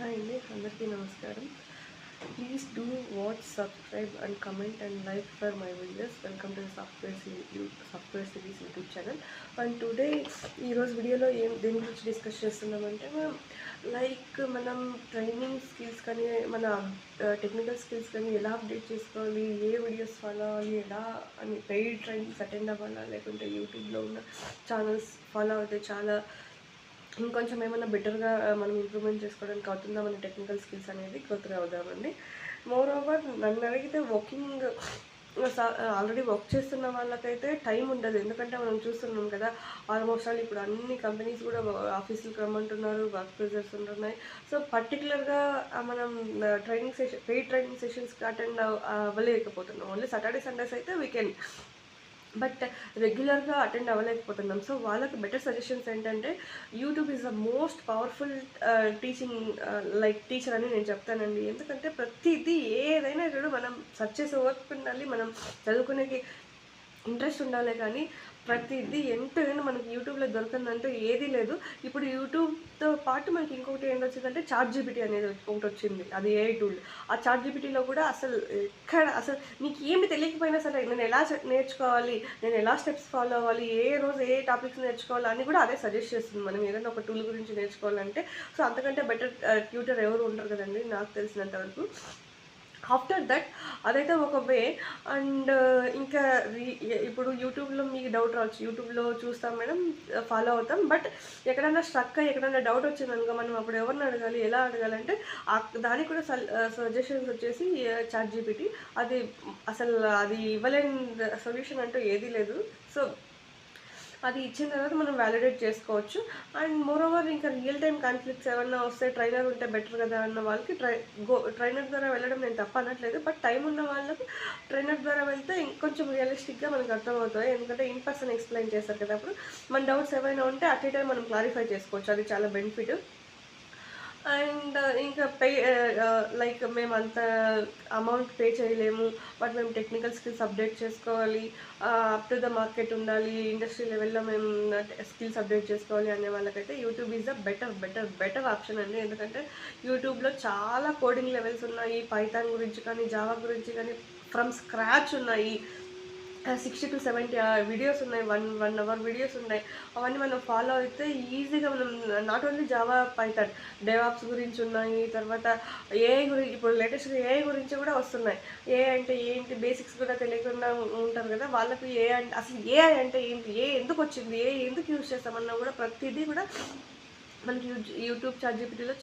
Hi అండి, అందరికీ నమస్కారం. Please do watch, subscribe and comment and like for my videos. Welcome to software series YouTube channel. And today ఈరోజు వీడియోలో దేని గురించి డిస్కస్ చేస్తున్నామంటే, మనం ట్రైనింగ్ స్కిల్స్ కానీ మన టెక్నికల్ స్కిల్స్ కానీ ఎలా అప్డేట్ చేసుకోవాలి, ఏ వీడియోస్ ఫాలో అవ్వాలి, ఎలా అని పెయిడ్ ట్రైనింగ్స్ అటెండ్ అవ్వాలా, లేకుంటే యూట్యూబ్లో ఉన్న ఛానల్స్ ఫాలో అవుతే చాలా ఇంకొంచెం ఏమైనా బెటర్గా మనం ఇంప్రూవ్మెంట్ చేసుకోవడానికి అవుతుందా మన టెక్నికల్ స్కిల్స్ అనేది గ్రోత్గా అవుదామండి. మోర్ ఓవర్ నన్ను అడిగితే ఆల్రెడీ వర్క్ చేస్తున్న వాళ్ళకైతే టైం ఉండదు. ఎందుకంటే మనం చూస్తున్నాం కదా, ఆల్మోస్ట్ ఆల్ ఇప్పుడు అన్ని కంపెనీస్ కూడా ఆఫీసులకు రమ్మంటున్నారు, వర్క్ ప్రెజర్స్ ఉంటున్నాయి. సో పర్టికులర్గా మనం పెయిడ్ ట్రైనింగ్ సెషన్స్కి అటెండ్ అవ్వలేకపోతున్నాం. ఓన్లీ సాటర్డే సండేస్ అయితే వీకెండ్, బట్ రెగ్యులర్గా అటెండ్ అవ్వలేకపోతున్నాం. సో వాళ్ళకి బెటర్ సజెషన్స్ ఏంటంటే, YouTube is the most powerful teacher అని నేను చెప్తానండి. ఎందుకంటే ప్రతిదీ ఏదైనా చూడు, మనం సెర్చ్ చేసే వర్క్ ఉండాలి, మనం చదువుకునేకి ఇంట్రెస్ట్ ఉండాలి, కానీ ప్రతిదీ ఎంతైనా మనకి యూట్యూబ్లో దొరకందంటూ ఏదీ లేదు. ఇప్పుడు యూట్యూబ్తో పాటు మనకి ఇంకొకటి ఏంటి వచ్చిందంటే, ChatGPT అనేది ఒకటి వచ్చింది. అది ఏఐ టూల్. ఆ ChatGPTలో కూడా అసలు నీకు ఏమి తెలియకపోయినా సరే, నేను ఎలా నేర్చుకోవాలి, నేను ఎలా స్టెప్స్ ఫాలో అవ్వాలి, ఏ రోజు ఏ టాపిక్స్ నేర్చుకోవాలి అని కూడా అదే సజెస్ట్ చేస్తుంది. మనం ఏదైనా ఒక టూల్ గురించి నేర్చుకోవాలంటే. సో అంతకంటే బెటర్ ట్యూటర్ ఎవరు ఉంటారు కదండి, నాకు తెలిసినంత వరకు. ఆఫ్టర్ దట్ అదైతే ఒక వే. అండ్ ఇంకా ఇప్పుడు యూట్యూబ్లో మీకు డౌట్ రావచ్చు, యూట్యూబ్లో చూస్తాం మేడం, ఫాలో అవుతాం, బట్ ఎక్కడైనా స్ట్రక్ అయ్యి ఎక్కడైనా డౌట్ వచ్చిందనుకో, మనం అప్పుడు ఎవరిని అడగాలి, ఎలా అడగాలంటే దానికి కూడా సజెషన్స్ వచ్చేసి ChatGPT. అది ఇవ్వలేని సొల్యూషన్ అంటూ ఏదీ లేదు. సో అది ఇచ్చిన తర్వాత మనం వ్యాలిడేట్ చేసుకోవచ్చు. అండ్ మోర్ ఓవర్ ఇంకా రియల్ టైం కాన్ఫ్లిక్ట్స్ ఏమన్నా వస్తే ట్రైనర్ ఉంటే బెటర్ కదా అన్న వాళ్ళకి ట్రైనర్ ద్వారా వెళ్ళడం నేను తప్ప అనట్లేదు. బట్ టైం ఉన్న వాళ్ళకి ట్రైనర్ ద్వారా వెళ్తే ఇంకొంచెం రియలిస్టిక్గా మనకు అర్థమవుతుంది. ఎందుకంటే ఇన్ పర్సన్ ఎక్స్ప్లెయిన్ చేస్తారు కదా, అప్పుడు మన డౌట్స్ ఏమైనా ఉంటే అట్ ఏ టైం మనం క్లారిఫై చేసుకోవచ్చు. అది చాలా బెనిఫిట్. అండ్ ఇంకా మేము అంత అమౌంట్ పే చేయలేము, బట్ మేము టెక్నికల్ స్కిల్స్ అప్డేట్ చేసుకోవాలి, అప్ టు ద మార్కెట్ ఉండాలి, ఇండస్ట్రీ లెవెల్లో మేము స్కిల్స్ అప్డేట్ చేసుకోవాలి అనే వాళ్ళకైతే YouTube is the better option అండి. ఎందుకంటే యూట్యూబ్లో చాలా కోడింగ్ లెవెల్స్ ఉన్నాయి, పైథాన్ గురించి కానీ, జావా గురించి కానీ ఫ్రమ్ స్క్రాచ్ ఉన్నాయి. 60 to 70 వీడియోస్ ఉన్నాయి, వన్ అవర్ వీడియోస్ ఉన్నాయి. అవన్నీ మనం ఫాలో అయితే ఈజీగా మనం not only Java, Python, DevOps గురించి ఉన్నాయి. తర్వాత ఏఐ గురించి, ఇప్పుడు లేటెస్ట్గా ఏఐ గురించి కూడా వస్తున్నాయి. ఏఐ అంటే ఏంటి బేసిక్స్ కూడా తెలియకుండా ఉంటారు కదా, వాళ్ళకు ఏఐ అంటే ఏంటి, ఎందుకు వచ్చింది, ఎందుకు యూజ్ చేస్తామన్నా కూడా ప్రతిదీ కూడా మనకి యూట్యూబ్ ChatGPTలో